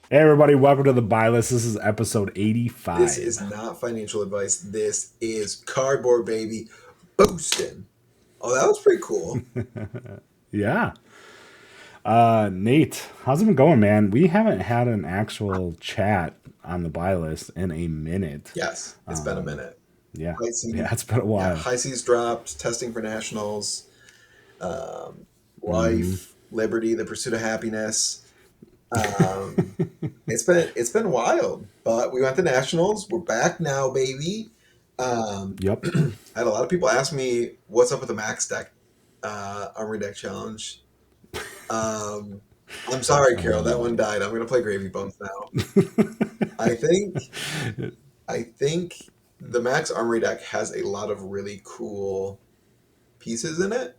Hey everybody, welcome to the Buy List. This is episode This is 85. not financial advice. This is cardboard baby boosting. Oh, that was pretty cool. Yeah. Nate, how's it been going, man? We haven't had an actual chat on the Buy List in a minute. Yes, it's been a minute. Yeah. High Yeah, C, it's been a yeah, while. high C's dropped. Testing for nationals. Life, liberty, the pursuit of happiness. Um, it's been wild, but we went to nationals. We're back now, baby. Yep. I had a lot of people ask me what's up with the max deck, armory deck challenge. Um, I'm sorry, Carol. That one died. I'm gonna play Gravy Bones now. I think I think the Max Armory deck has a lot of really cool pieces in it.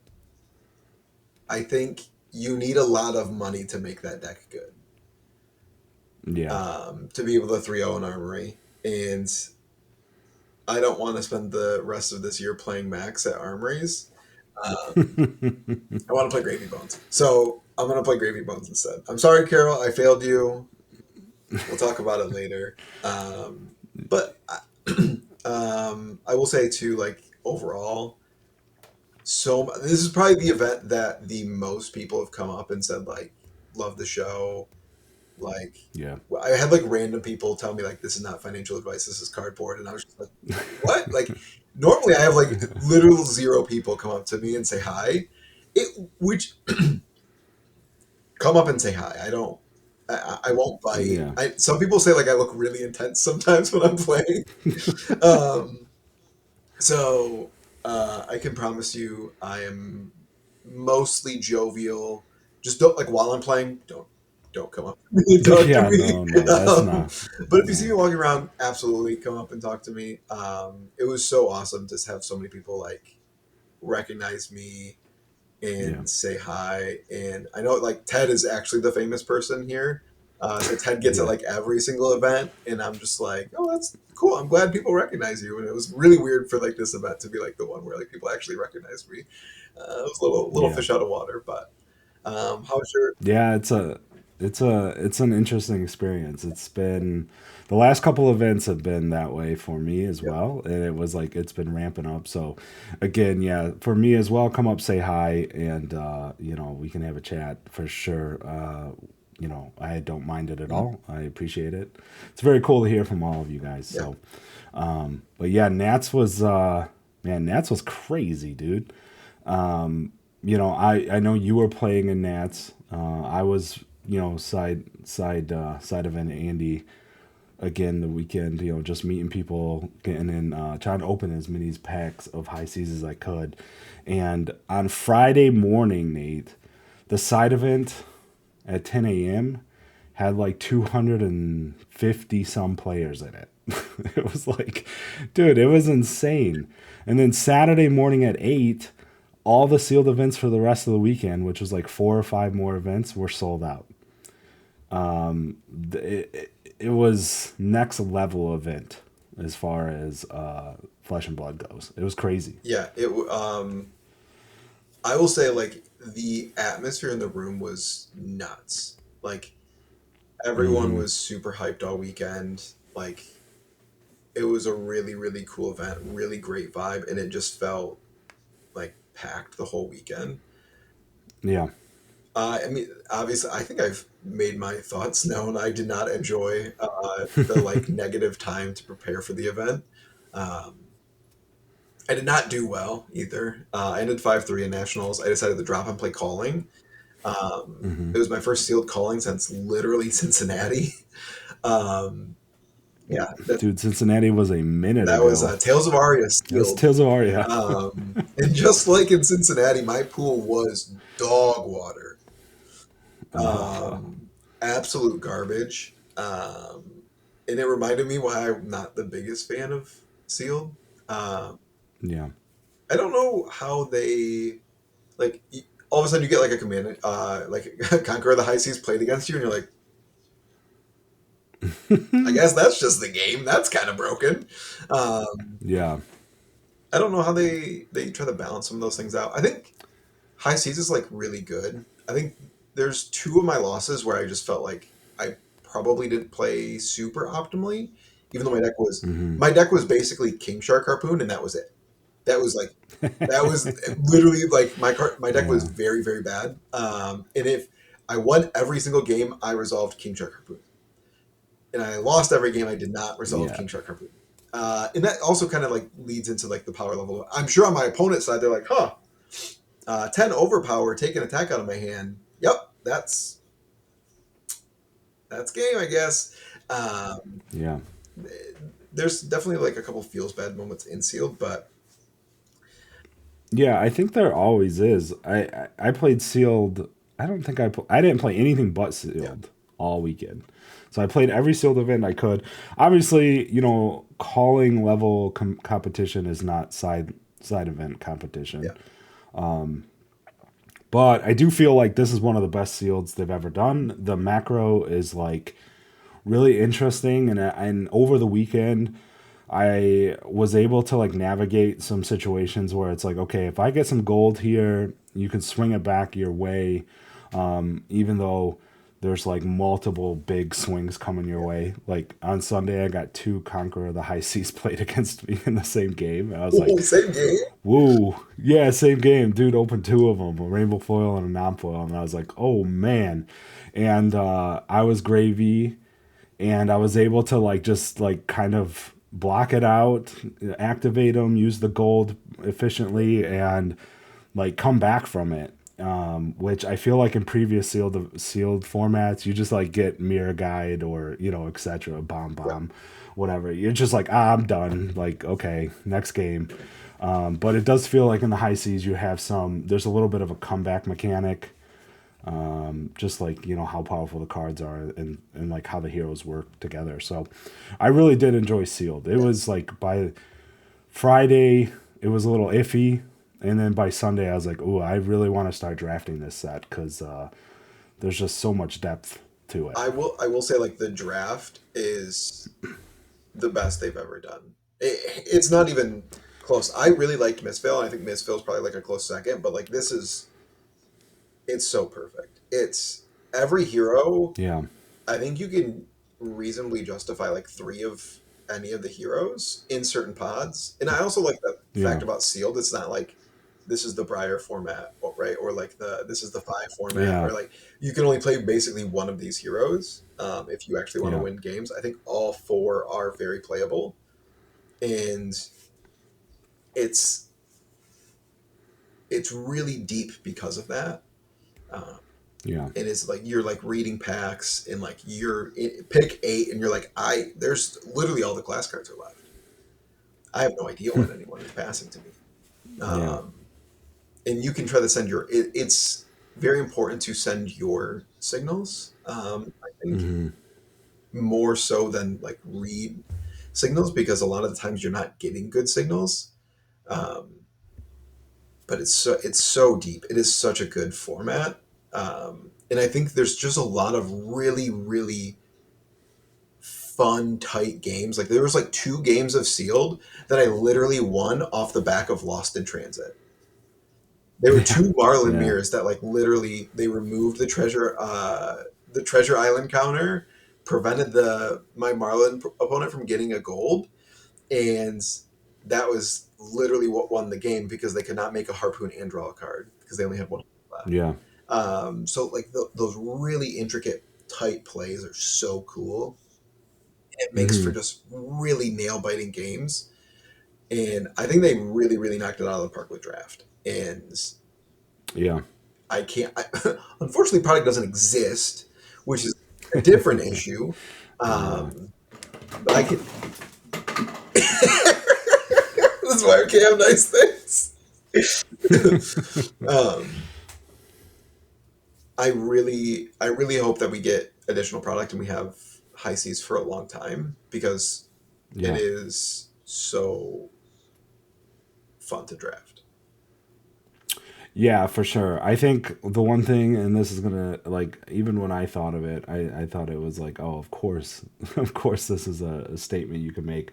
I think you need a lot of money to make that deck good. Yeah. To be able to 3-0 an Armory. And I don't want to spend the rest of this year playing Max at Armories. Um, I want to play Gravy Bones. So I'm going to play Gravy Bones instead. I'm sorry, Carol. I failed you. We'll talk about it later. But I will say too, like overall, so this is probably the event that the most people have come up and said like, love the show. Like, Yeah. I had like random people tell me like, this is not financial advice. This is cardboard, and I was just like, what? Like, normally I have like literal zero people come up to me and say hi. Which come up and say hi. I don't. I won't bite. Yeah. Some people say like I look really intense sometimes when I'm playing. Um, so I can promise you, I am mostly jovial. Just don't like while I'm playing. Don't come up to me and talk to Yeah, me. no, no, that's not. But if you see No. me walking around, absolutely come up and talk to me. It was so awesome to have so many people like recognize me Yeah. and say hi. And I know like Ted is actually the famous person here. So Ted gets at Yeah. like every single event, and I'm just like, oh, that's cool. I'm glad people recognize you. And it was really weird for like this event to be like the one where like people actually recognize me. It was a little Yeah. fish out of water, but how was your? Yeah, it's an interesting experience. It's been the last couple events have been that way for me as Yep. well, and it was like it's been ramping up. So again, yeah, for me as well, come up, say hi, and we can have a chat for sure. I don't mind it at Mhm. all. I appreciate it. It's very cool to hear from all of you guys. Yeah. So, but yeah, Nats was crazy, dude. I know you were playing in Nats. I was, side event Andy again the weekend. Just meeting people, getting in, trying to open as many packs of high seas as I could. And on Friday morning, Nate, the side event at 10 a.m. had like 250 some players in it. It was like, dude, it was insane. And then Saturday morning at 8, all the sealed events for the rest of the weekend, which was like 4 or 5 more events, were sold out. It was next level event as far as Flesh and Blood goes. It was crazy. Yeah. I will say like the atmosphere in the room was nuts. Like everyone Hmm. was super hyped all weekend. Like it was a really really cool event, really great vibe, and it just felt like packed the whole weekend. Yeah. I mean, obviously, I think I've made my thoughts known. I did not enjoy the like negative time to prepare for the event. Um, I did not do well either. I ended 5-3 in nationals. I decided to drop and play calling. Hmm. It was my first sealed calling since literally Cincinnati. Um, yeah, Dude, Cincinnati was a minute that was ago. Tales of Aria That's sealed. Tales of Aria. And just like in Cincinnati, my pool was dog water. Oh, Absolute garbage. And it reminded me why I'm not the biggest fan of sealed. Um, yeah. I don't know how they like. All of a sudden, you get like a command, like Conqueror of the High Seas played against you, and you're like, I guess that's just the game. That's kind of broken. Um, Yeah. I don't know how they try to balance some of those things out. I think High Seas is like really good. I think there's two of my losses where I just felt like I probably didn't play super optimally, even though Mm-hmm. my deck was basically King Shark Harpoon, and that was it. That was like that was literally like my deck was Yeah. very very bad. And if I won every single game, I resolved King Shark Harpoon, and I lost every game I did not resolve Yeah. King Shark Harpoon. And that also kind of like leads into like the power level. I'm sure on my opponent's side, they're like, huh, 10 overpower, take an attack out of my hand. Yep, that's game, I guess. Um, Yeah. there's definitely like a couple feels bad moments in sealed, but Yeah, I think there always is. I played sealed. I don't think I didn't play anything but yeah, sealed all weekend. So I played every sealed event I could. Obviously, calling level competition is not side event yeah, competition. But I do feel like this is one of the best sealeds they've ever done. The macro is like really interesting, and over the weekend I was able to like navigate some situations where it's like, okay, if I get some gold here, you can swing it back your way, even though there's like multiple big swings coming your yeah. way. Like on Sunday, I got two Conqueror of the High Seas played against me in the same game. And I was Oh, like, same game. woo, yeah, same game. Dude opened two of them, a rainbow foil and a non foil. And I was like, oh man. And I was gravy, and I was able to like just like kind of block it out, activate them, use the gold efficiently, and like come back from it. Which I feel like in previous sealed formats, you just like get mirror guide or etc. Yeah, Bomb, whatever. You're just like, I'm done. Like, okay, next game. But it does feel like in the high seas you have there's a little bit of a comeback mechanic, just like how powerful the cards are, and like how the heroes work together. So I really did enjoy sealed. It yeah. was like by Friday it was a little iffy, and then by Sunday I was like, oh, I really want to start drafting this set because there's just so much depth to it. I will say like the draft is the best they've ever done. It's not even close. I really liked Mistvale, and I think Mistvale is probably like a close second, but like this is it's so perfect. It's every hero. Yeah. I think you can reasonably justify like three of any of the heroes in certain pods. And I also like the Yeah. fact about sealed. It's not like this is the Briar format, right? Or like this is the five format Yeah. where like you can only play basically one of these heroes if you actually want to Yeah. win games. I think all four are very playable, and it's it's really deep because of that. Um, Yeah. and it's like you're like reading packs and like pick eight and you're like there's literally all the class cards are left. I have no idea when anyone is passing to me. Yeah. um, and you can try to send it's very important to send your signals. I think Hmm. more so than like read signals, because a lot of the times you're not getting good signals. um, but it's so deep. It is such a good format. And I think there's just a lot of really really fun tight games. Like there was like two games of sealed that I literally won off the back of Lost in Transit. There were Yeah. two Marlin Yeah. mirrors that like literally they removed the treasure island counter, prevented the my Marlin opponent from getting a gold, and that was literally what won the game because they could not make a harpoon and draw a card because they only had one left. Yeah. So like those really intricate tight plays are so cool. It makes for Hmm. just really nail biting games, and I think they really really knocked it out of the park with draft. And Yeah. I can't. Unfortunately, product doesn't exist, which is a different issue. Yeah. But I can. This is why we can't have nice things. um, I really hope that we get additional product and we have high seas for a long time because it Yeah. is so fun to draft. Yeah, for sure. I think the one thing, and this is gonna like, even when I thought of it, I thought it was like, oh, of course, of course, this is a statement you can make.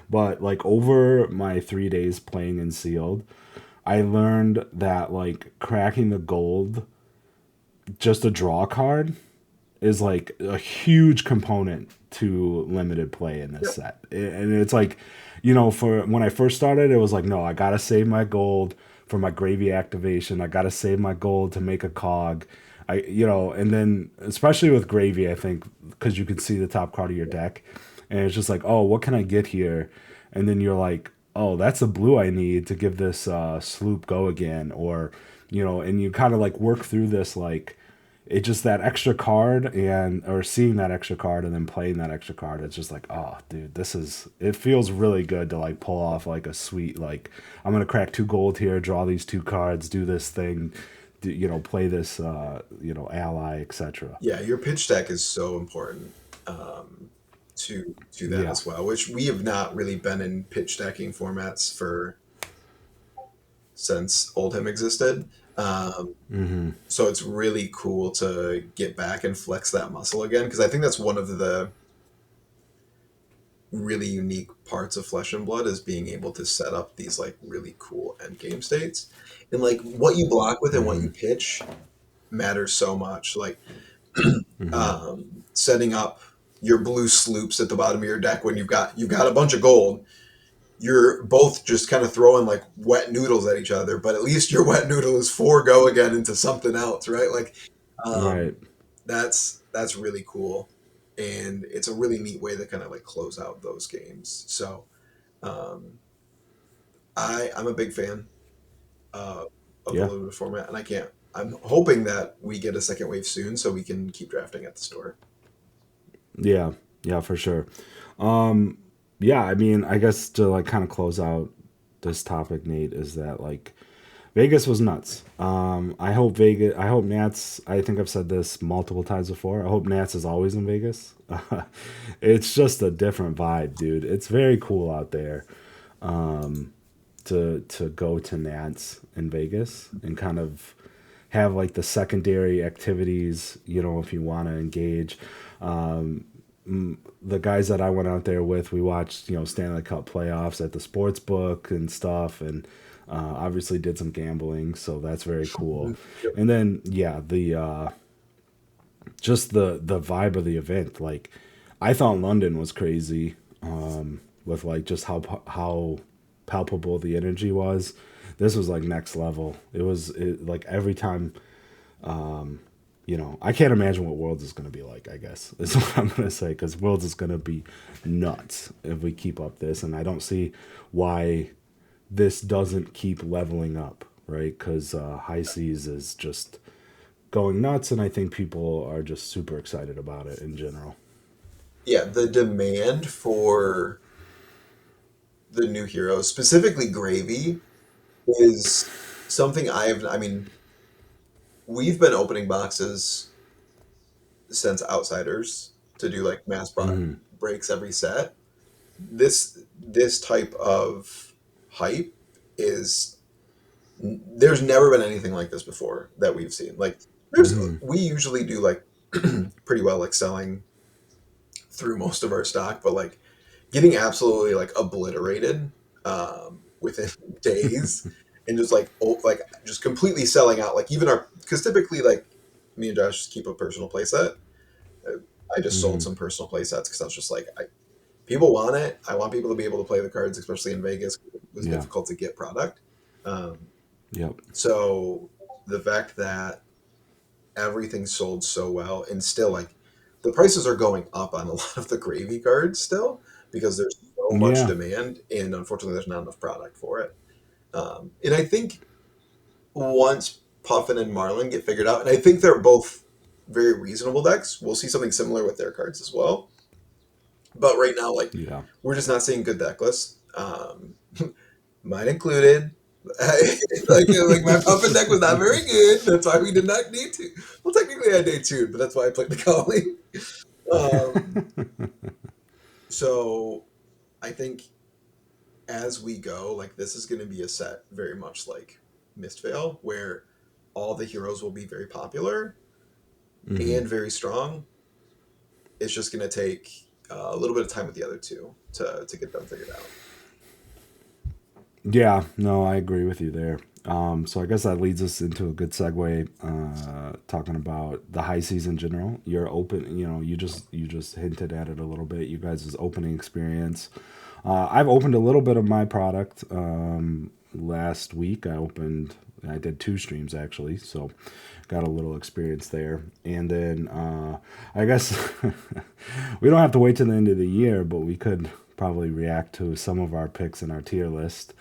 But like over my 3 days playing in sealed, I learned that like cracking the gold just a draw card is like a huge component to limited play in this Yep. set. And it's like, for when I first started, it was like, no, I gotta save my gold for my gravy activation. I gotta save my gold to make a cog. And then especially with gravy, I think because you can see the top card of your deck, and it's just like, oh, what can I get here? And then you're like, oh, that's the blue I need to give this sloop go again, or and you kind of like work through this like it just that extra card and or seeing that extra card and then playing that extra card. It's just like, oh, dude, it feels really good to like pull off like a sweet like I'm gonna crack 2 gold here, draw these 2 cards, do this thing, play this ally, etc. Yeah, your pitch deck is so important to that Yeah. as well, which we have not really been in pitch decking formats for since Oldham existed. Um, Mm-hmm. so it's really cool to get back and flex that muscle again, because I think that's one of the really unique parts of Flesh and Blood is being able to set up these like really cool end game states, and like what you block with and what Mm-hmm. you pitch matters so much. Like Mm-hmm. setting up your blue sloops at the bottom of your deck when you've got a bunch of gold. You're both just kind of throwing like wet noodles at each other, but at least your wet noodle is four go again into something else, right? Like Right. um, that's really cool, and it's a really neat way to kind of like close out those games. So um, I'm a big fan uh, of the Yeah. limited format, and I can't. I'm hoping that we get a second wave soon, so we can keep drafting at the store. Yeah. Yeah, for sure. Yeah, I mean, I guess to like kind of close out this topic, Nate, is that like Vegas was nuts. I hope Nats. I think I've said this multiple times before. I hope Nats is always in Vegas. It's just a different vibe, dude. It's very cool out there to go to Nats in Vegas and kind of have like the secondary activities. If you want to engage. The guys that I went out there with, we watched, Stanley Cup playoffs at the sports book and stuff, and obviously did some gambling, so that's very cool. Yep. And then, yeah, the just the vibe of the event, like I thought London was crazy, with like just how palpable the energy was. This was like next level. Like every time I can't imagine what Worlds is going to be like, I guess, is what I'm going to say, because Worlds is going to be nuts if we keep up this. And I don't see why this doesn't keep leveling up, right? Because High Seas is just going nuts, and I think people are just super excited about it in general. Yeah, the demand for the new heroes, specifically Gravy, is something I mean, we've been opening boxes since Outsiders to do like Hmm. breaks every set. This type of hype is there's never been anything like this before that we've seen. Like there's Hmm. we usually do like pretty well like selling through most of our stock, but like getting absolutely like obliterated within days and just like like just completely selling out. Like even our because typically like me and Josh keep a personal playset. Uh, I just sold Hmm. some personal playsets because I was just like people want it. I want people to be able to play the cards, especially in Vegas. It was Yeah. difficult to get product. Um, Yep. so the fact that everything sold so well and still like the prices are going up on a lot of the gravy cards still because there's so much Yeah. demand and unfortunately there's not enough product for it. And I think once Puffin and Marlin get figured out, and I think they're both very reasonable decks, we'll see something similar with their cards as well. But right now, like Yeah. we're just not seeing good deck lists, mine included. like my Puffin deck was not very good. That's why we did not need to. Well, technically I day two, but that's why I played the Collie. Um, so I think as we go, like this is going to be a set very much like Mistveil, where all the heroes will be very popular Hmm. and very strong. It's just going to take a little bit of time with the other two to get them figured out. Yeah. No, I agree with you there. So I guess that leads us into a good segue, talking about the high seas in general. You're open, you just hinted at it a little bit. You guys' opening experience. I've opened a little bit of my product. Last week I did two streams actually, so got a little experience there. And then I guess we don't have to wait till the end of the year, but we could probably react to some of our picks in our tier list.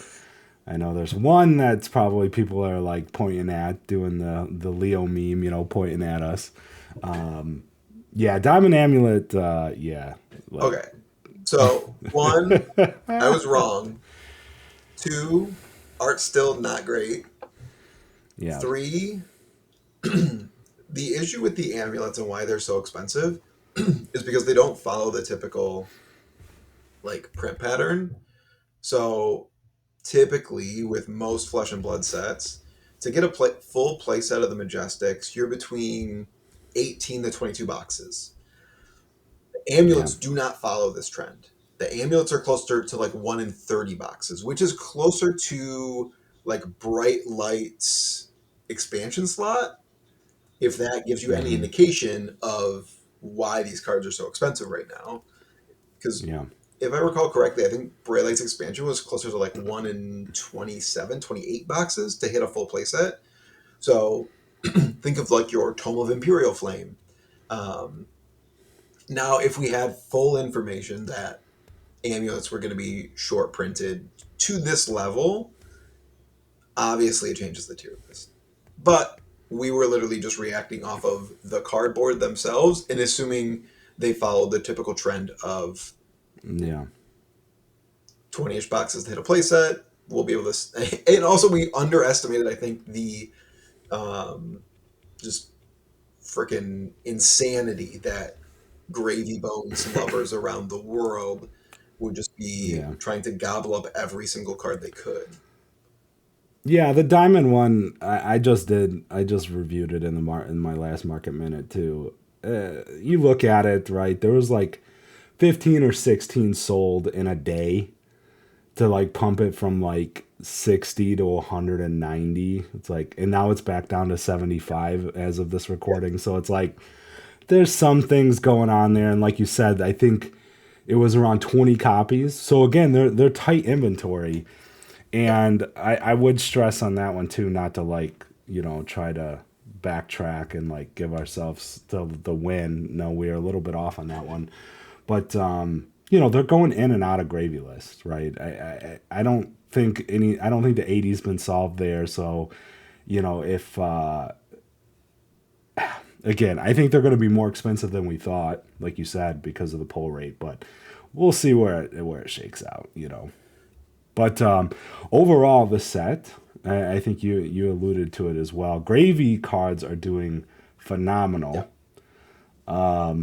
I know there's one that's probably people are like pointing at, doing the Leo meme, pointing at us. Yeah, Diamond Amulet. Yeah, like Okay. So, one, I was wrong. Two, art's still not great. yeah, Three, the issue with the amulets and why they're so expensive is because they don't follow the typical like print pattern. So typically with most flesh and blood sets, to get a full play set of the Majestics, you're between 18 to 22 boxes. The yeah, amulets do not follow this trend. The amulets are closer to like 1 in 30 boxes, which is closer to like Bright Lights expansion slot, if that gives you any hmm indication of why these cards are so expensive right now. Because yeah, if I recall correctly, I think Bright Lights expansion was closer to like 1 in 27, 28 boxes to hit a full playset. So think of like your Tome of Imperial Flame. Um, Now, if we had full information that amulets were going to be short printed to this level, obviously it changes the tier list. But we were literally just reacting off of the cardboard themselves and assuming they followed the typical trend of yeah, 20-ish boxes to hit a playset. We'll be able to, and also we underestimated, I think, the um, just freaking insanity that Gravy Bones lovers around the world would just be yeah. trying to gobble up every single card they could. Yeah, the diamond one I just did. I just reviewed it in in my last market minute too. You look at it, right? There was like 15 or 16 sold in a day to like pump it from like 60 to 190. It's like, and now it's back down to 75 as of this Yeah. recording. So it's like there's some things going on there, and like you said, I think it was around 20 copies. So again, they're tight inventory. Yeah. And I would stress on that one too, not to like, try to backtrack and like give ourselves the win. No, we're a little bit off on that one. But they're going in and out of gravy lists, right? I don't think the 80's been solved there. So, if again, I think they're going to be more expensive than we thought, like you said, because of the pull rate, but we'll see where it shakes out. But overall, the set, I think you alluded to it as well. Gravy cards are doing Yeah. phenomenal.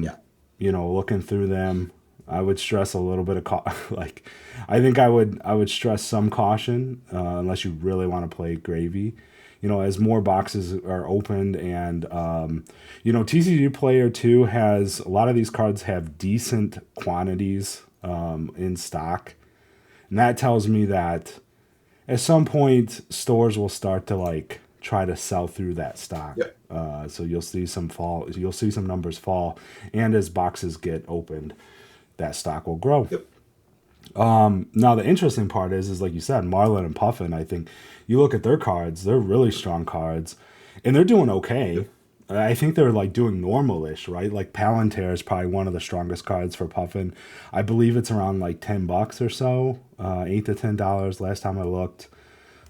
Yeah. Looking through them, I would stress a little bit of like, I think I would stress some caution unless you really want to play Gravy. As more boxes are opened, and TCG Player 2 has a lot of these cards have decent quantities in stock, and that tells me that at some point stores will start to like try to sell through that stock. Yeah. So you'll see some fall. You'll see some numbers fall, and as boxes get opened, that stock will grow. Yep. Now the interesting part is like you said, Marlin and Puffin. I think you look at their cards; they're really strong cards, and they're doing okay. Yep. I think they're like doing normal-ish, right? Like Palantir is probably one of the strongest cards for Puffin. I believe it's around like $10 or so, $8 to $10 last time I looked.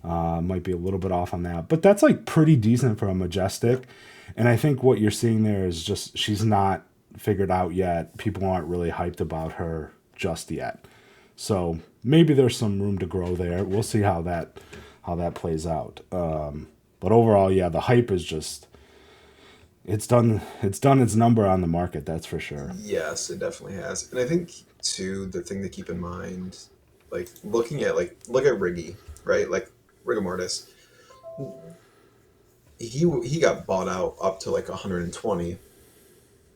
Might be a little bit off on that, but that's like pretty decent for a Majestic. And I think what you're seeing there is just she's not figured out yet. People aren't really hyped about her just yet. So maybe there's some room to grow there. We'll see how that plays out. But overall, yeah, the hype is just it's done its number on the market. That's for sure. Yes, it definitely has. And I think too the thing to keep in mind, like looking at look at Riggy, right? Like Rigor Mortis. He got bought out up to like 120,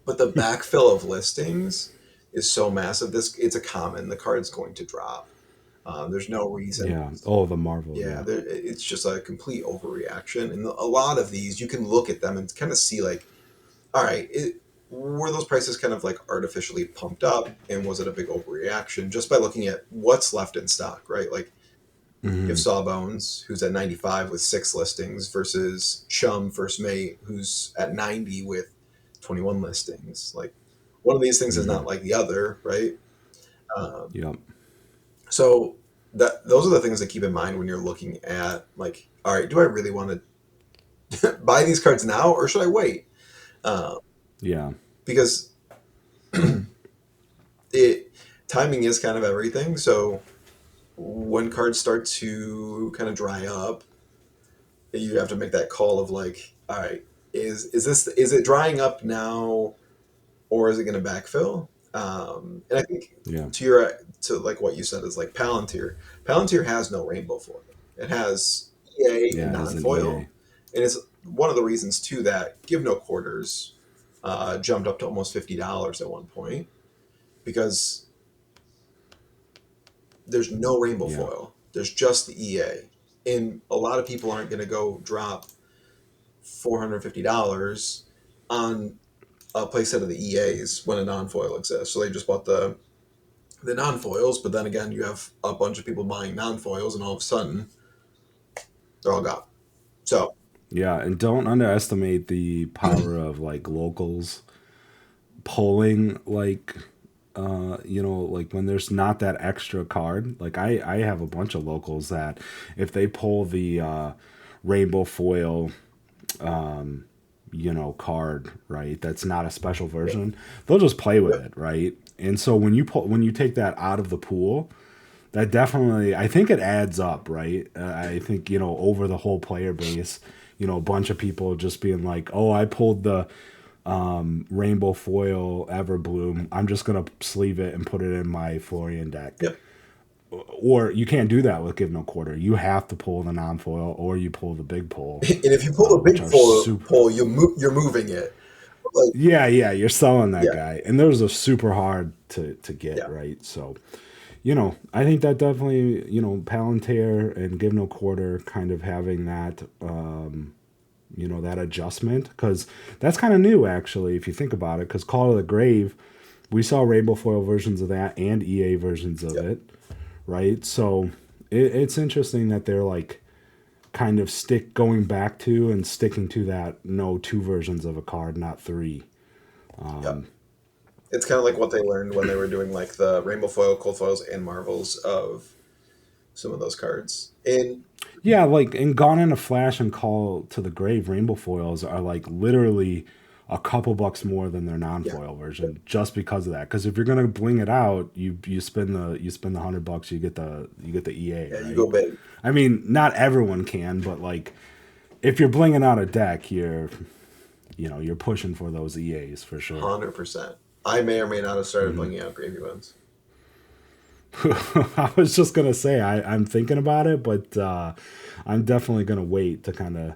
but the backfill of listings is so massive. It's a common. The card's going to drop. There's no reason. Yeah. Oh, the Marvel. Yeah, Yeah. it's just a complete overreaction. And a lot of these, you can look at them and kind of see like, all right, were those prices kind of like artificially pumped up, and was it a big overreaction just by looking at what's left in stock, right? Like you have Hmm. Sawbones, who's at 95 with 6 listings, versus Chum First Mate, who's at 90 with 21 listings. Like one of these things is not Hmm. like the other, right? Um, Yep. so those are the things to keep in mind when you're looking at like, all right, do I really want to buy these cards now or should I wait? Uh, Yeah. because it timing is kind of everything. So when cards start to kind of dry up, you have to make that call of like, all right, is it drying up now, or is it going to backfill? And I think Yeah. to like what you said is like Palantir. Palantir has no rainbow foil. It has EA and Yeah. As an non-foil, EA. and it's one of the reasons too that Give No Quarters jumped up to almost $50 at one point because there's no rainbow Yeah. foil. There's just the EA, and a lot of people aren't going to go drop $450 on a playset of the EAs when a non-foil exists. So they just bought the non-foils, but then again, you have a bunch of people buying non-foils, and all of a sudden, they're all gone. So Yeah. And don't underestimate the power of like locals pulling like like when there's not that extra card. Like I have a bunch of locals that if they pull the rainbow foil card, right, that's not a special yep, version, they'll just play with yep. it, right? And so when you take that out of the pool, that definitely, I think it adds up, right? I think, over the whole player base, a bunch of people just being like, oh, I pulled the rainbow foil Everbloom. I'm just gonna sleeve it and put it in my Florian deck. Yep. Or you can't do that with Give No Quarter. You have to pull the non-foil, or you pull the big pull, And if you pull the which big are foil super. pull, you're moving it. Like Yeah, yeah, you're selling that yeah, guy, and those are super hard to get yeah. right. So, I think that definitely, Palantir and Give No Quarter kind of having that, that adjustment, because that's kind of new actually if you think about it. Because Call of the Grave, we saw rainbow foil versions of that and EA versions of Yep. it, right? So it's interesting that they're like kind of going back to and sticking to that, no, two versions of a card, not three. Yep. It's kind of like what they learned when they were doing like the rainbow foil, cold foils, and marvels of some of those cards. And Yeah, like in Gone in a Flash and Call to the Grave, rainbow foils are like literally a couple bucks more than their yeah, non-foil version just because of that. Because if you're gonna bling it out, you spend the $100, you get the EA, yeah, you right? go big, I mean, not everyone can, but like if you're blinging out a deck, you're pushing for those EAs for sure. 100%. I may or may not have started Hmm. blinging out gravy bones. I was just gonna say I'm thinking about it, but I'm definitely gonna wait to kind of,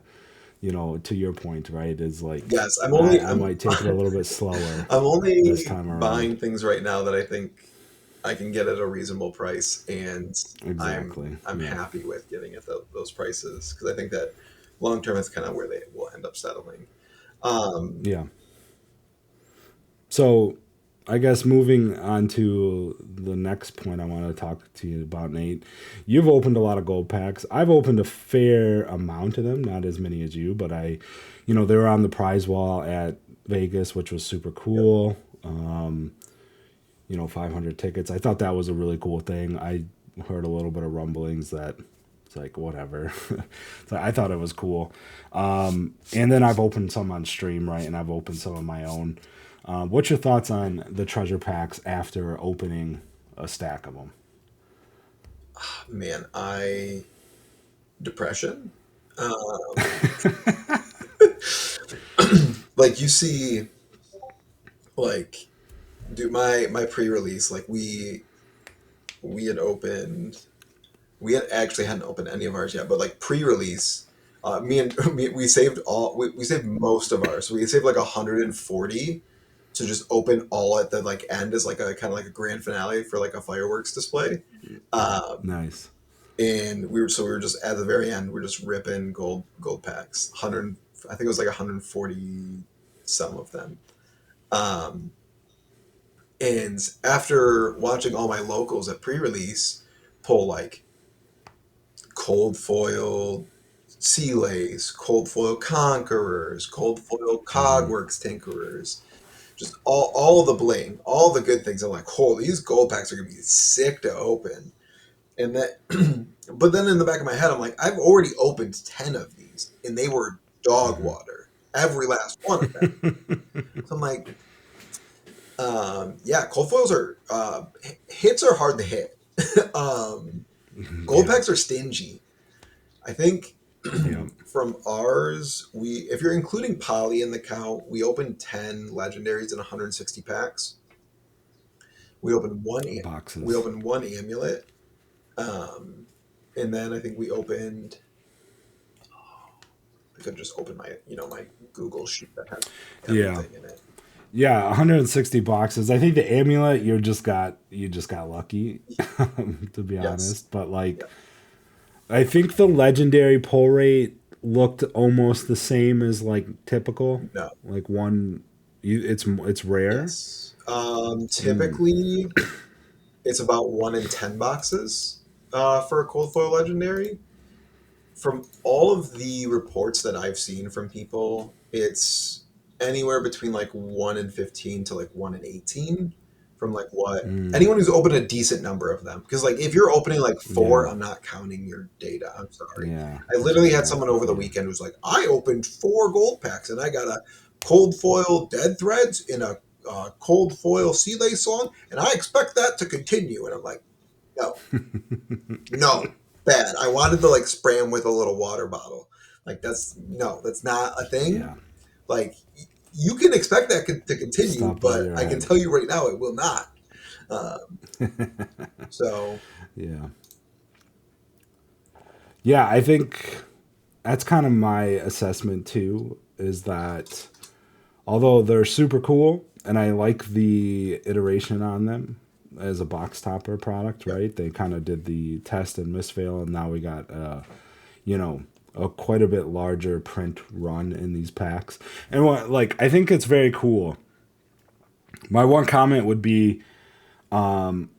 to your point, right? Is like Yes, I might take it a little bit slower I'm this only time around. buying things right now that I think I can get at a reasonable price, and Exactly. I'm Yeah. happy with getting at those prices because I think that long term is kind of where they will end up settling. Um, Yeah. So I guess moving on to the next point I want to talk to you about, Nate. You've opened a lot of gold packs. I've opened a fair amount of them, not as many as you, but they were on the prize wall at Vegas, which was super yep. cool. 500 tickets. I thought that was a really cool thing. I heard a little bit of rumblings that it's like, whatever. So I thought it was cool. And then I've opened some on stream, right? And I've opened some of my own. What's your thoughts on the treasure packs after opening a stack of them? Man, I depression. Like you see, like do my pre-release, like we had opened, we had actually hadn't opened any of ours yet, but like pre-release, me and we saved most of ours. So we saved like 140, to just open all at the like end as like a kind of like a grand finale for like a fireworks display. Um, Nice. and we were just at the very end, we are just ripping gold packs. 100, I think it was like 140 some of them. Um, and after watching all my locals at pre-release pull like cold foil sea lace, cold foil conquerors, cold foil Mm-hmm. cogworks tinkerers, just all the bling, all the good things. I'm like, oh, these gold packs are gonna be sick to open. And that, but then in the back of my head, I'm like, I've already opened 10 of these, and they were dog Mm-hmm. water, every last one of them. So I'm like, yeah, cold foils are hits are hard to hit. um, Gold Yeah. packs are stingy. I think Yeah. from ours, we if you're including poly in the count, we opened 10 legendaries in 160 packs. We opened one. We Boxes. opened one amulet, um, and then I think we opened. I could just open my my Google sheet that has Yeah. everything in it. Yeah, 160 boxes. I think the amulet you just got lucky, to be Yes. honest. But like, Yep. I think the legendary pull rate looked almost the same as like typical. No. Like one, it's rare. Yes. Mm, Typically, it's about 1 in 10 boxes for a cold foil legendary. From all of the reports that I've seen from people, it's anywhere between like 1 in 15 to like 1 in 18. From like what mm, anyone who's opened a decent number of them, because like if you're opening like four, yeah, I'm not counting your data. I'm sorry. yeah, I that's literally had someone exactly over the yeah. weekend who's like, I opened 4 gold packs and I got a cold foil dead threads in a cold foil sea lace song, and I expect that to continue. And I'm like, no, no, bad. I wanted to like spray him with a little water bottle. Like that's no, that's not a thing. Yeah, Like you can expect that to continue, stop over but your I can head. tell you right now, it will not. Um, so Yeah, yeah. I think that's kind of my assessment too. Is that although they're super cool and I like the iteration on them as a box topper product, yep, right? They kind of did the test and misfail, and now we got, you know, a quite a bit larger print run in these packs. And what, like, I think it's very cool. My one comment would be,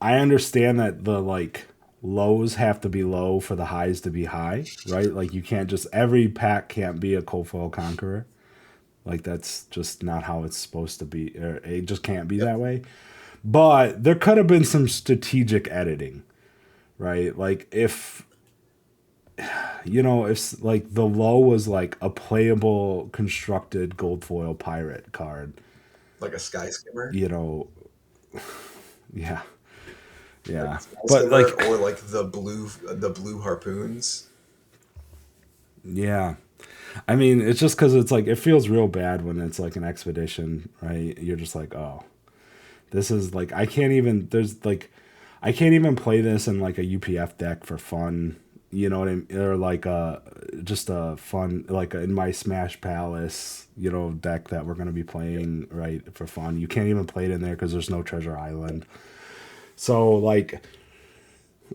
I understand that the like lows have to be low for the highs to be high, right? Like you can't just every pack can't be a cold foil conqueror. Like that's just not how it's supposed to be. Or it just can't be yep, that way. But there could have been some strategic editing, right? Like if if like the low was like a playable constructed gold foil pirate card, like a sky skimmer, you know, yeah, like a yeah. sky But skimmer, like or like the blue harpoons. yeah. I mean, it's just cuz it's like it feels real bad when it's like an expedition, right? You're just like, "Oh, this is like I can't even there's like I can't even play this in like a UPF deck for fun. You know what I mean? Or like just a fun like in my Smash Palace, deck that we're gonna be Yep. playing right for fun. You can't even play it in there because there's no Treasure Island. So like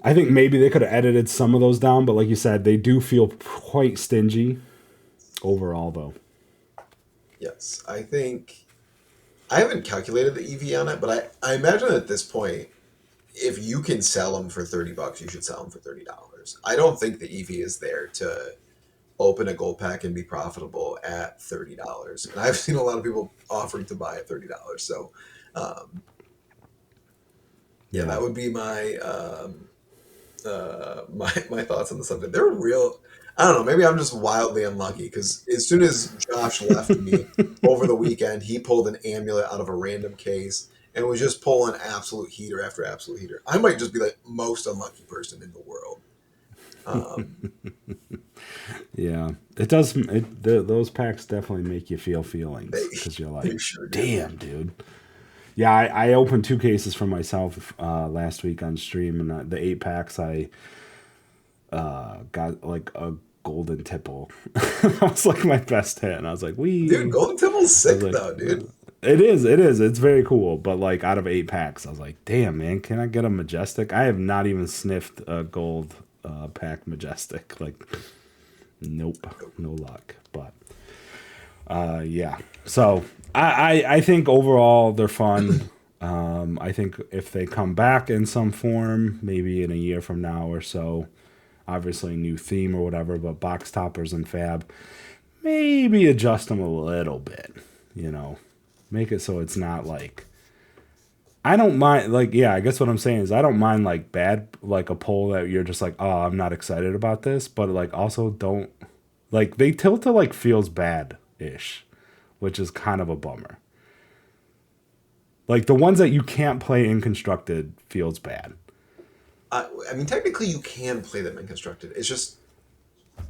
I think maybe they could have edited some of those down, but like you said, they do feel quite stingy overall though. Yes, I think I haven't calculated the EV on it, but I imagine at this point, if you can sell them for $30, you should sell them for $30. I don't think the EV is there to open a gold pack and be profitable at $30. And I've seen a lot of people offering to buy at $30. So, um, yeah, Yeah. that would be my thoughts on the subject. They're real. I don't know. Maybe I'm just wildly unlucky because as soon as Josh left me over the weekend, he pulled an amulet out of a random case and was just pulling absolute heater after absolute heater. I might just be the most unlucky person in the world. Um, Yeah, it does. Those packs definitely make you feel they feelings because you're they like, sure do. damn, dude. Yeah, I opened 2 cases for myself last week on stream, and the 8 packs I got like a golden tipple. That was like my best hit, and I was like, Dude, "Wee!" Golden Temple's I was sick like, though, dude. It is. It's very cool. But like out of 8 packs, I was like, damn man, can I get a majestic? I have not even sniffed a gold pack majestic. Like, nope, no luck. But yeah. So I think overall they're fun. I think if they come back in some form, maybe in a year from now or so, obviously new theme or whatever, but box toppers and fab, maybe adjust them a little bit, you know, make it so it's not like I don't mind like yeah, I guess what I'm saying is I don't mind like bad like a poll that you're just like, oh, I'm not excited about this, but like also don't like they tilt to like feels bad ish, which is kind of a bummer. Like the ones that you can't play in constructed feels bad. I mean, technically, you can play them in constructed. It's just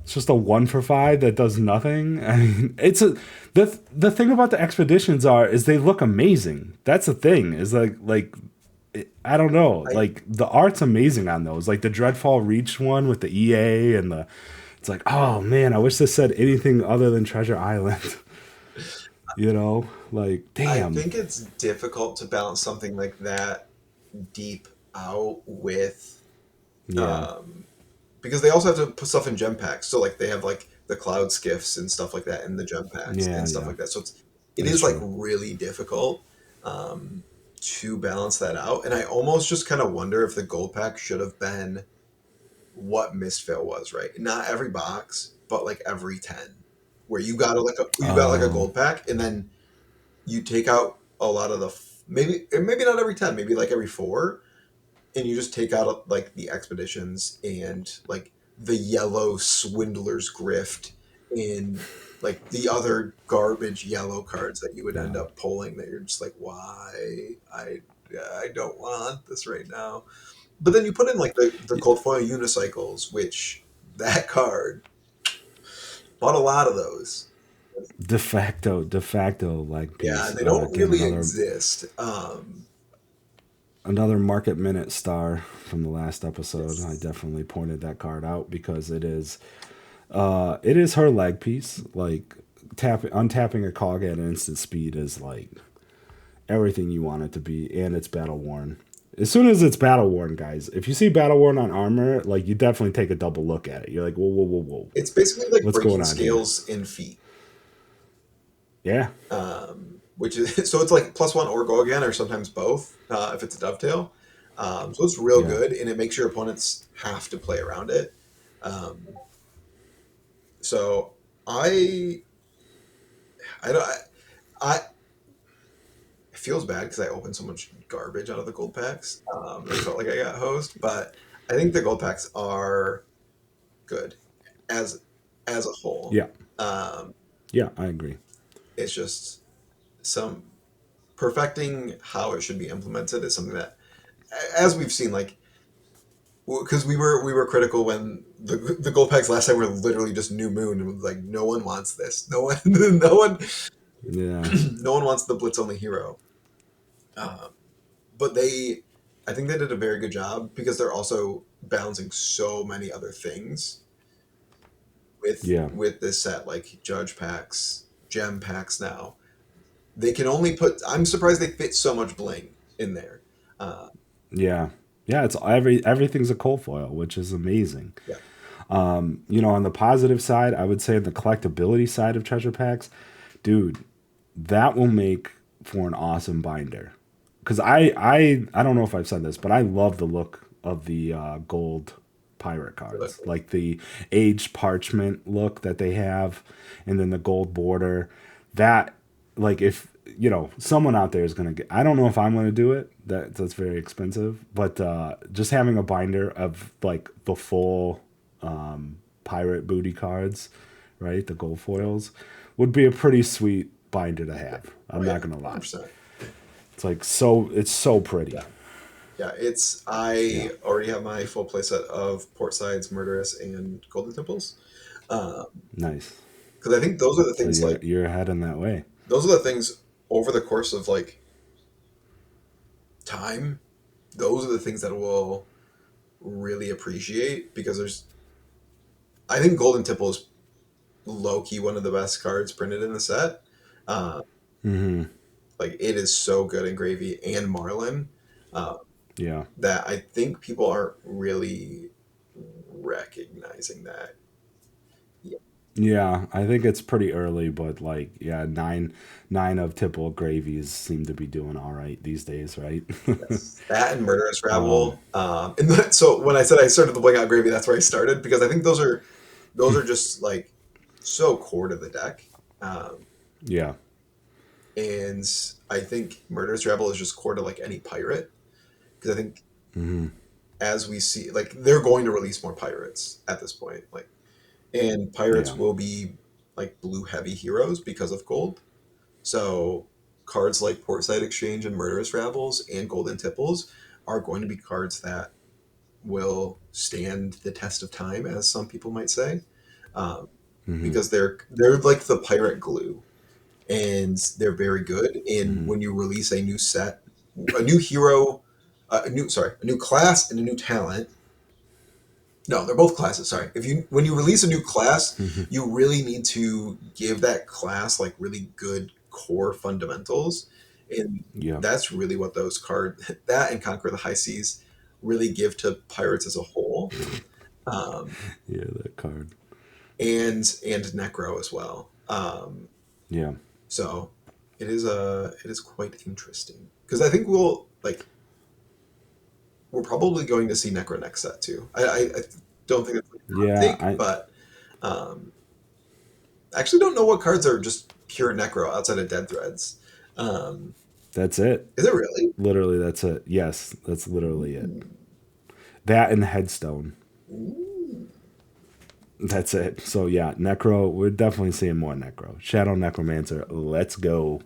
It's just a 1 for 5 that does nothing. I mean, it's a the thing about the expeditions are is they look amazing. That's the thing. Is I don't know. I Like the art's amazing on those. Like the Dreadfall Reach one with the EA and the it's like, oh man, I wish this said anything other than Treasure Island. You know? Like, I damn. think it's difficult to balance something like that deep out with Yeah. um, because they also have to put stuff in gem packs. So like they have like the cloud skiffs and stuff like that in the gem packs Yeah, and stuff yeah. like that. So it That's is like true. really difficult um, to balance that out. And I almost just kind of wonder if the gold pack should have been what Mistfail was, right? Not every box, but like every 10, where you got like a Oh. gold pack, and then you take out a lot of the maybe not every 10, maybe like every 4, and you just take out like the expeditions and like the yellow swindler's grift and like the other garbage yellow cards that you would end No. up pulling that you're just like, why I don't want this right now. But then you put in like the cold foil unicycles, which that card bought a lot of those. De facto leg Yeah, piece. and they don't Again, really exist. another market minute star from the last episode. I Yes. definitely pointed that card out because it is her leg piece. Like untapping a cog at instant speed is like everything you want it to be, and it's battle worn. As soon as it's battle worn, guys, if you see battle worn on armor, like you definitely take a double look at it. You're like, whoa, whoa, whoa, whoa, It's basically like what's going breaking on here? scales in feet. Yeah, Which is so it's like +1 or go again, or sometimes both if it's a dovetail. So it's real yeah, good, and it makes your opponents have to play around it. Um, so I I don't I it feels bad because I opened so much garbage out of the gold packs. I felt like I got hosed, but I think the gold packs are good as as a whole. yeah, Um, yeah. I agree. it's just some perfecting how it should be implemented is something that, as we've seen, like because we were critical when the gold packs last time were literally just new moon and was like no one wants this, no one, no one, Yeah, no one wants the blitz only hero. Um, but I think they did a very good job because they're also balancing so many other things yeah, with this set, like judge packs, gem packs. Now they can only put. I'm surprised they fit so much bling in there. Uh, yeah, yeah. It's everything's a cold foil, which is amazing. yeah, You know, on the positive side, I would say the collectability side of treasure packs, dude, that will make for an awesome binder. Because I don't know if I've said this, but I love the look of the gold pirate they look cards, cool. like the aged parchment look that they have, and then the gold border. That like if you know someone out there is gonna get. I don't know if I'm gonna do it. That's very expensive, but just having a binder of like the full pirate booty cards, right? The gold foils would be a pretty sweet binder to Yeah. have. Oh I'm yeah, not gonna lie. 100%. It's so pretty. Yeah, yeah. It's Yeah. I already have my full playset of Portsides, Murderous, and Golden Temples. Because Nice. I think those are the So things like you're ahead in that way. those are the things over the course of like time. Those are the things that will really appreciate because there's. I think Golden Temple is low key one of the best cards printed in the set. Uh, Hmm. Like it is so good in gravy and marlin, uh, Yeah. that I think people aren't really recognizing that. Yeah, Yeah, I think it's pretty early, but like, yeah, nine of tipple gravies seem to be doing all right these days, right? yes. That and murderous um, rabble. So when I said I started the blackout gravy, that's where I started because I think those are just like so core to the deck. Um, yeah. and I think murderous rabble is just core to like any pirate because I think Hmm. as we see, like they're going to release more pirates at this point, like, and pirates Yeah. will be like blue heavy heroes because of gold. So cards like Portside Exchange and Murderous Rabbles and Golden Tipples are going to be cards that will stand the test of time, as some people might say, um, Hmm. because they're like the pirate glue, and they're very good. And Hmm. when you release a new set, a new hero, a new class and a new talent. No, they're both classes. Sorry. If you when you release a new class, Hmm. you really need to give that class like really good core fundamentals, and Yeah. that's really what those card that and Conquer the High Seas really give to pirates as a whole, um, Yeah, that card. and Necro as well. Yeah. So it is quite interesting because I think we're probably going to see Necro next set too. I don't think it's like a hot Yeah, take, but. Um, I actually don't know what cards are just pure necro outside of dead threads. Um, that's it. is it really? Literally, that's it. Yes, that's literally it. Ooh. That and headstone. Ooh. That's it. So yeah, Necro. We're definitely seeing more Necro. Shadow Necromancer. Let's go.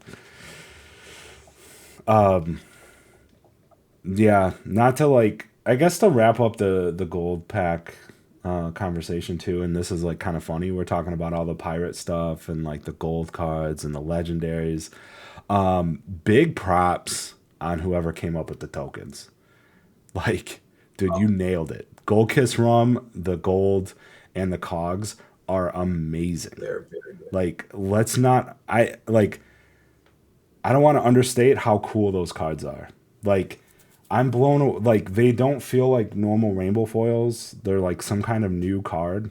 Yeah, not to like. I guess to wrap up the gold pack conversation too, and this is like kind of funny. We're talking about all the pirate stuff and like the gold cards and the legendaries. Big props on whoever came up with the tokens. Like, dude, you nailed it. Gold Kiss Rum, the gold, and the cogs are amazing. They're very good. Like, let's not. I like. I don't want to understate how cool those cards are. Like, I'm blown. Like, they don't feel like normal rainbow foils. They're like some kind of new card.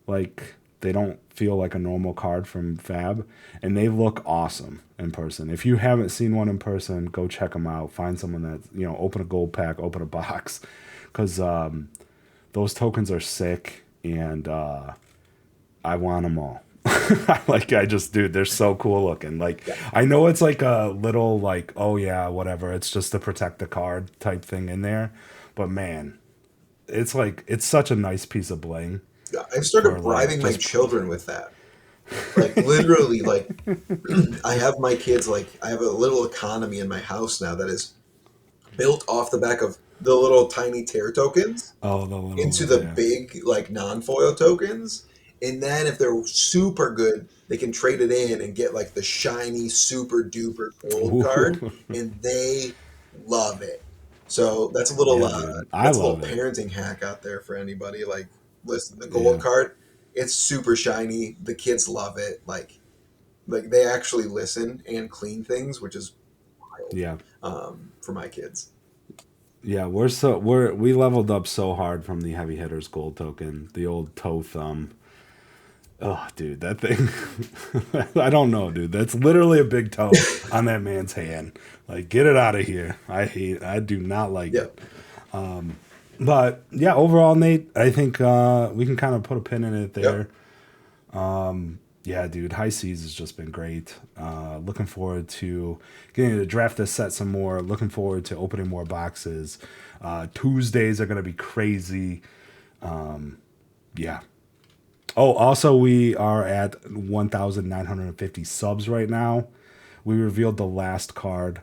Like, they don't feel like a normal card from Fab, and they look awesome in person. If you haven't seen one in person, go check them out. Find someone that open a gold pack, open a box, because those tokens are sick, and I want them all. Like I just, dude, they're so cool looking. Like Yeah. I know it's like a little like, oh yeah, whatever. It's just to protect the card type thing in there, but man, it's like it's such a nice piece of bling Yeah, I've for started like bribing my just. children with that. Like literally, like I have my kids like I have a little economy in my house now that is built off the back of the little tiny tear tokens Oh, the little into ones, the yeah. big like non-foil tokens, and then if they're super good they can trade it in and get like the shiny super duper gold card, Ooh. and they love it. So Yeah, dude, I that's a little love it. parenting hack out there for anybody. Like, listen, the gold Yeah, card, it's super shiny, the kids love it, like they actually listen and clean things, which is wild, yeah, for my kids. yeah. We leveled up so hard from the heavy hitters gold token, the old toe thumb. Oh, dude, that thing. I don't know, dude. That's literally a big toe on that man's hand. Like, get it out of here. I do not like Yeah. it. But yeah, overall, Nate, I think we can kind of put a pin in it Yep. there. Yeah, dude, High Seas has just been great. Looking forward to getting to draft this set some more. Looking forward to opening more boxes. Tuesdays are going to be crazy. Yeah. Oh, also, we are at 1,950 subs right now. We revealed the last card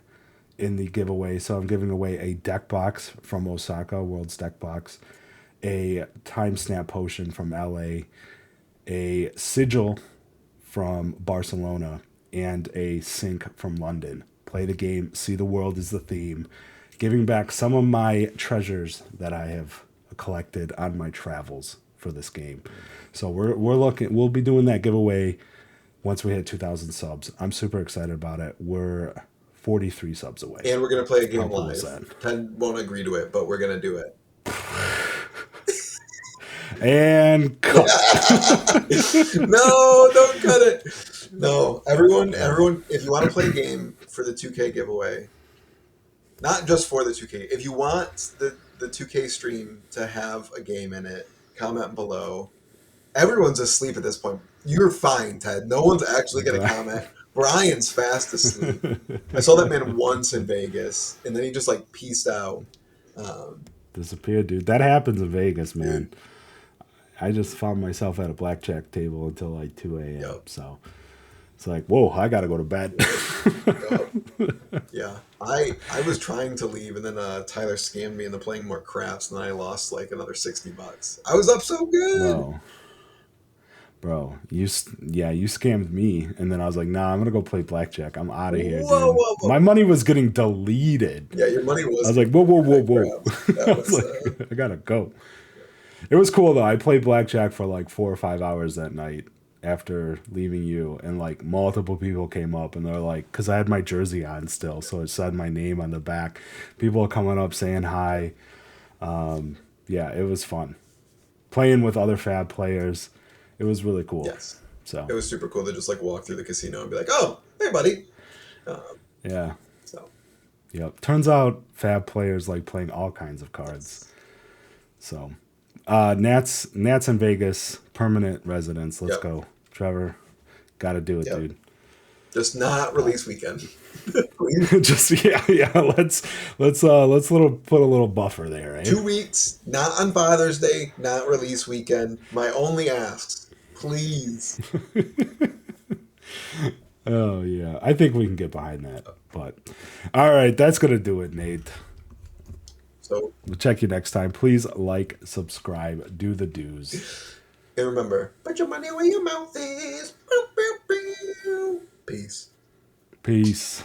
in the giveaway. So I'm giving away a deck box from Osaka, World's Deck Box, a Time Snap Potion from LA, a Sigil from Barcelona, and a Sync from London. Play the game, see the world is the theme. Giving back some of my treasures that I have collected on my travels for this game. So we're looking. We'll be doing that giveaway once we hit 2,000 subs. I'm super excited about it. We're 43 subs away. And we're gonna play a How game cool is live. that? Ted won't agree to it, but we're gonna do it. And cut. No, don't cut it. No, everyone, if you want to play a game for the 2K giveaway, not just for the 2K, if you want the 2K stream to have a game in it, comment below. Everyone's asleep at this point. You're fine, Ted. No one's actually going to comment. Brian's fast asleep. I saw that man once in Vegas, and then he just like peaced out. Disappeared, dude. That happens in Vegas, man. I just found myself at a blackjack table until like 2 a.m. Yep. So it's like, whoa, I got to go to bed. Yeah. I was trying to leave, and then Tyler scammed me into playing more craps, and then I lost like another $60. I was up so good. Bro, you scammed me, and then I was like, nah, I'm gonna go play blackjack. I'm out of here, dude. Whoa. My money was getting deleted. Yeah, your money was. I was like, whoa. I was like, I gotta go. It was cool though. I played blackjack for like 4 or 5 hours that night after leaving you, and like multiple people came up, and they're like, because I had my jersey on still, so it said my name on the back. People are coming up saying hi. Yeah, it was fun playing with other Fab players. It was really cool. Yes. So it was super cool to just like walk through the casino and be like, "Oh, hey, buddy." Yeah. So. Yep. Turns out Fab players like playing all kinds of cards. So, Nats in Vegas, permanent residence. Let's go, Trevor. Got to do it, dude. Just not release weekend. Just yeah. Let's put a little buffer there. Right? 2 weeks, not on Father's Day, not release weekend. My only asks. Please. Oh, yeah. I think we can get behind that. But, all right. That's going to do it, Nate. So, we'll check you next time. Please like, subscribe, do the do's. And remember, put your money where your mouth is. Peace. Peace.